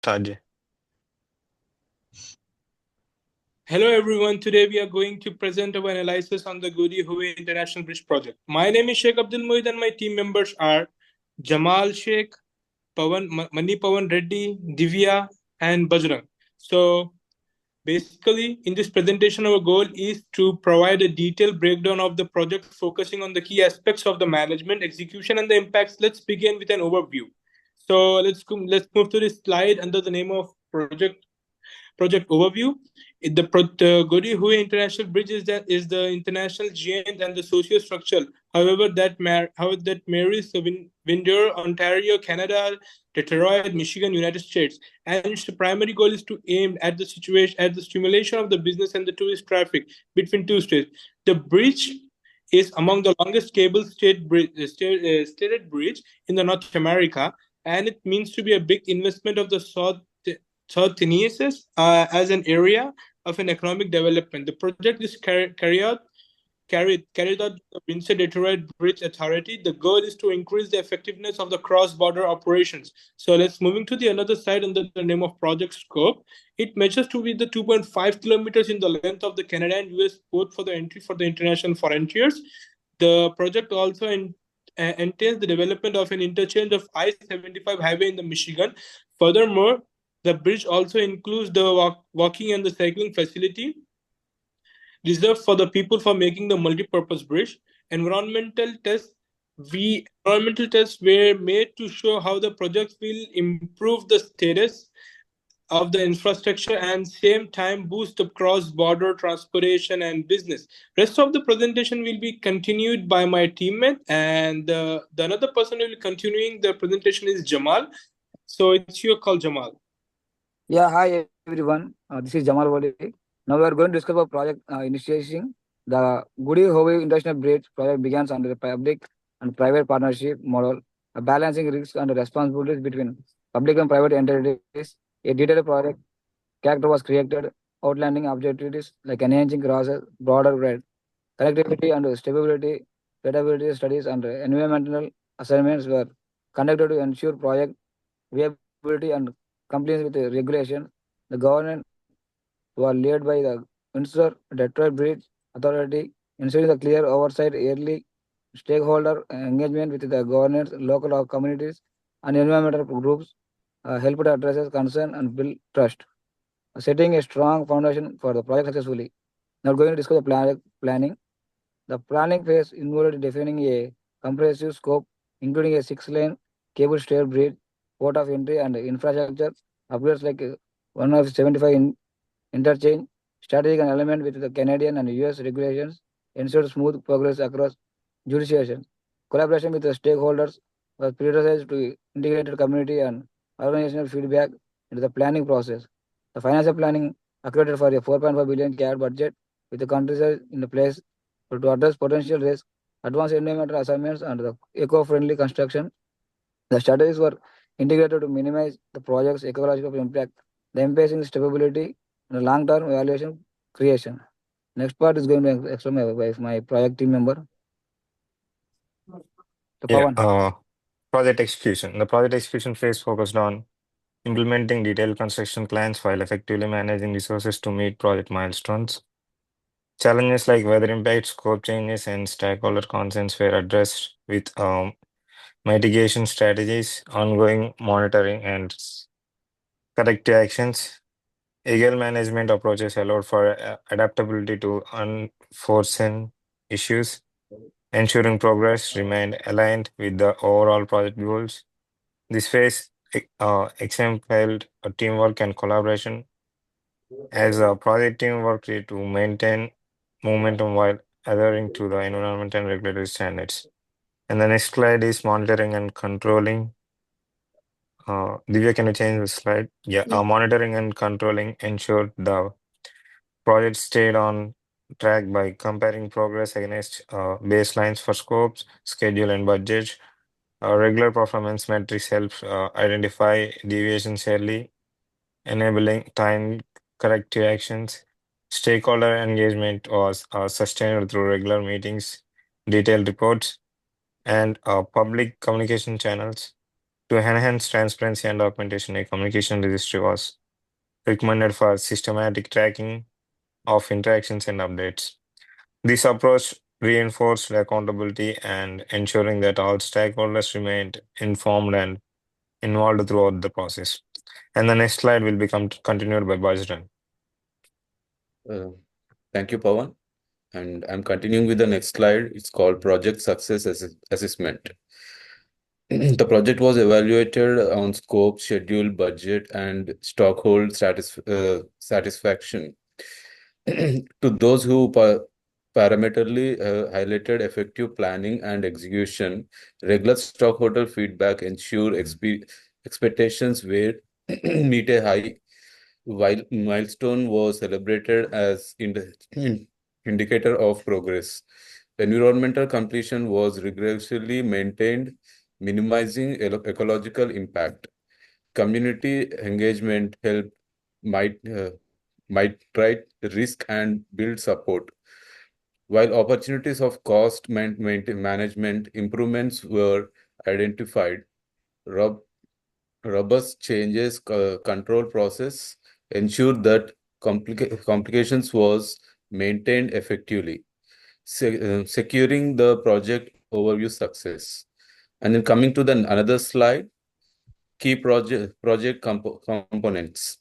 Taj. Hello everyone, today we are going to present our analysis on the Gordie Howe International Bridge project. My name is Sheikh Abdul Muhid and my team members are Jamal Sheikh, Mani Pawan Reddy, Divya and Bajrang. So basically in this presentation our goal is to provide a detailed breakdown of the project focusing on the key aspects of the management, execution and the impacts. Let's begin with an overview. So let's move to this slide under the name of project overview. The Gordie-Howe International Bridge is the international giant and the socio-structural. However, that marries the Windsor, Ontario, Canada, Detroit, Michigan, United States, and its primary goal is to aim at the situation at the stimulation of the business and the tourist traffic between two states. The bridge is among the longest cable stated bridge in the North America, and it means to be a big investment of the South Tennessee as an area of an economic development. The project is carried out by the Windsor Detroit Bridge Authority. The goal is to increase the effectiveness of the cross-border operations. So let's moving to the another side under the name of project scope. It measures to be the 2.5 kilometers in the length of the Canada and US port for the entry for the international frontiers. The project also entails the development of an interchange of I-75 highway in the Michigan. Furthermore, the bridge also includes the walking and the cycling facility reserved for the people for making the multi-purpose bridge. Environmental tests were made to show how the project will improve the status of the infrastructure and same time boost the cross-border transportation and business. Rest of the presentation will be continued by my teammate, and the another person who will be continuing the presentation is Jamal. So it's your call, Jamal. Yeah, hi everyone. This is Jamal Gordie. Now we are going to discuss about project initiation. The Gordie Howe International Bridge project begins under a public and private partnership model, balancing risks and responsibilities between public and private entities. A detailed project character was created, outlining objectives like enhancing crosses, broader red, connectivity and stability, reliability studies and environmental assignments were conducted to ensure project viability and compliance with the regulations. The government were led by the Windsor Detroit Bridge Authority, ensuring the clear oversight, early stakeholder engagement with the governance, local communities, and environmental groups helped address concern and build trust, setting a strong foundation for the project successfully. Now going to discuss the planning. The planning phase involved defining a comprehensive scope, including a six-lane cable stayed bridge, port of entry, and infrastructure upgrades like one of 75 interchange, strategic and alignment with the Canadian and US regulations, ensure smooth progress across jurisdictions. Collaboration with the stakeholders was prioritized to integrated community and organizational feedback into the planning process. The financial planning accrued for a 4.5 billion CAD budget with the countries in the place to address potential risks, advanced environmental assignments, and the eco-friendly construction. The strategies were integrated to minimize the project's ecological impact, the emphasizing stability and the long-term evaluation creation. Next part is going to explain by my project team member, the Yeah, Pawan. project execution. The project execution phase focused on implementing detailed construction plans while effectively managing resources to meet project milestones. Challenges like weather impacts, scope changes, and stakeholder concerns were addressed with mitigation strategies, ongoing monitoring, and corrective actions. Agile management approaches allowed for adaptability to unforeseen issues, ensuring progress remained aligned with the overall project goals. This phase exemplified teamwork and collaboration as a project team worked to maintain momentum while adhering to the environment and regulatory standards. And the next slide is monitoring and controlling. Divya, can you change the slide? Yeah, monitoring and controlling ensured the project stayed on track by comparing progress against baselines for scopes, schedule, and budget. Regular performance metrics help identify deviations early, enabling time corrective actions. Stakeholder engagement was sustained through regular meetings, detailed reports, and public communication channels. To enhance transparency and documentation, a communication registry was recommended for systematic tracking of interactions and updates. This approach reinforced accountability and ensuring that all stakeholders remained informed and involved throughout the process. And the next slide will become continued by Bajran. Uh, Thank you, Pawan. And I'm continuing with the next slide. It's called Project Success Assessment. The project was evaluated on scope, schedule, budget, and stockholder satisfaction. To those who parameterly highlighted effective planning and execution, regular stockholder feedback ensure expectations were meet a high, while milestone was celebrated as indicator of progress. Environmental completion was rigorously maintained, minimizing ecological impact. Community engagement helped might mitigate risk and build support. While opportunities of cost management improvements were identified, robust changes control process ensured that complications was maintained effectively, securing the project overview success. And then coming to the another slide, key project components.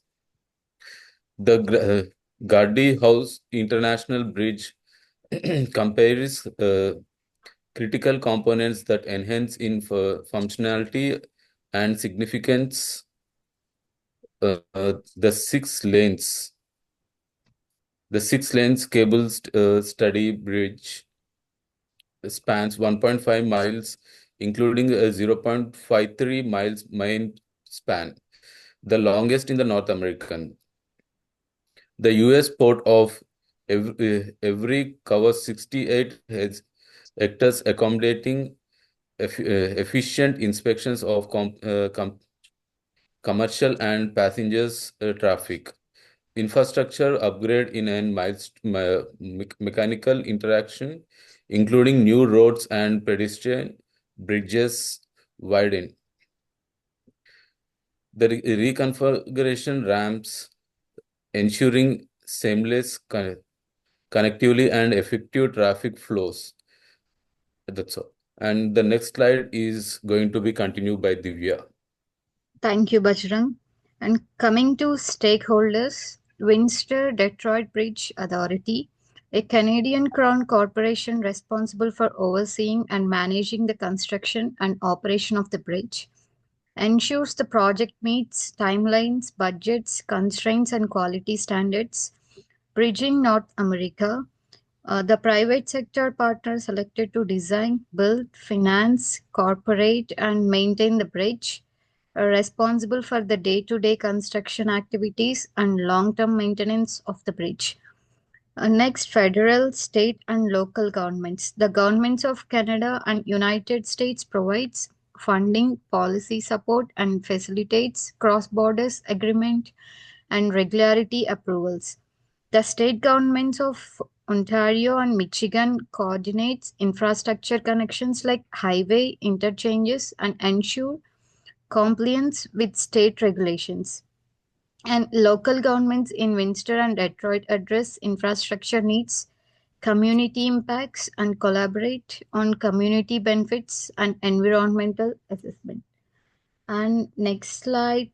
The Gordie House International Bridge compares critical components that enhance in functionality and significance. The six lanes cable study bridge spans 1.5 miles, including a 0.53 miles main span, the longest in the North American. The US port of every covers 68 hectares, accommodating efficient inspections of commercial and passengers traffic. Infrastructure upgrade in mechanical interaction, including new roads and pedestrian bridges widen. The reconfiguration ramps, ensuring seamless connectivity and effective traffic flows. That's all. And the next slide is going to be continued by Divya. Thank you, Bajrang. And coming to stakeholders, Winster Detroit Bridge Authority, a Canadian Crown corporation responsible for overseeing and managing the construction and operation of the bridge, ensures the project meets timelines, budgets, constraints, and quality standards. Bridging North America, the private sector partner selected to design, build, finance, corporate, and maintain the bridge are responsible for the day-to-day construction activities and long-term maintenance of the bridge. Next, federal, state, and local governments. The governments of Canada and United States provides funding, policy support, and facilitates cross-borders agreement and regularity approvals. The state governments of Ontario and Michigan coordinates infrastructure connections like highway interchanges and ensure compliance with state regulations. And local governments in Winster and Detroit address infrastructure needs, community impacts, and collaborate on community benefits and environmental assessment. And next slide,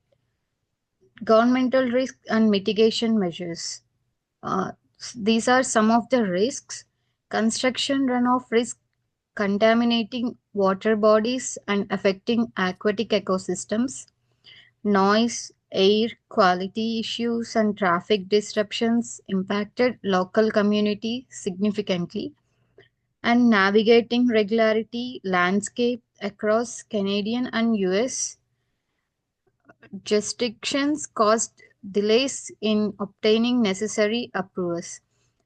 governmental risk and mitigation measures. These are some of the risks. Construction runoff risk, contaminating water bodies and affecting aquatic ecosystems. Noise, air quality issues, and traffic disruptions impacted local community significantly. And navigating regularity landscape across Canadian and US jurisdictions caused delays in obtaining necessary approvals.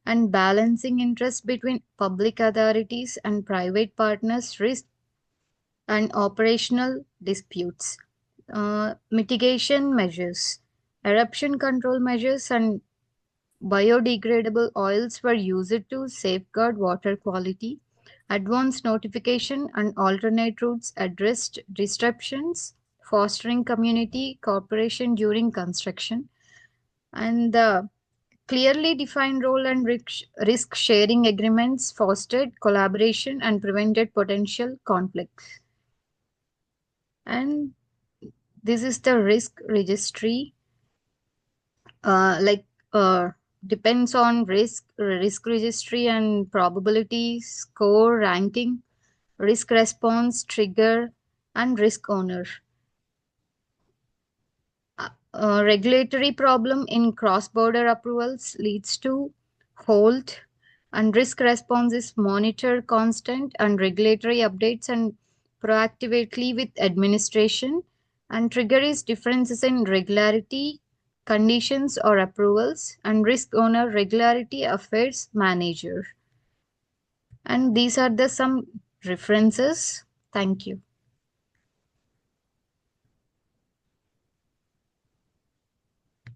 And balancing interest between public authorities and private partners risk and operational disputes. Mitigation measures, eruption control measures, and biodegradable oils were used to safeguard water quality. Advance notification and alternate routes addressed disruptions fostering community cooperation during construction, and the clearly defined role and risk sharing agreements fostered collaboration and prevented potential conflicts. And this is the risk registry. Depends on risk registry and probability, score, ranking, risk response, trigger, and risk owner. Regulatory problem in cross-border approvals leads to hold, and risk response is monitor constant and regulatory updates and proactively with administration, and trigger is differences in regularity, conditions or approvals, and risk owner regularity affairs manager. And these are the some references. Thank you.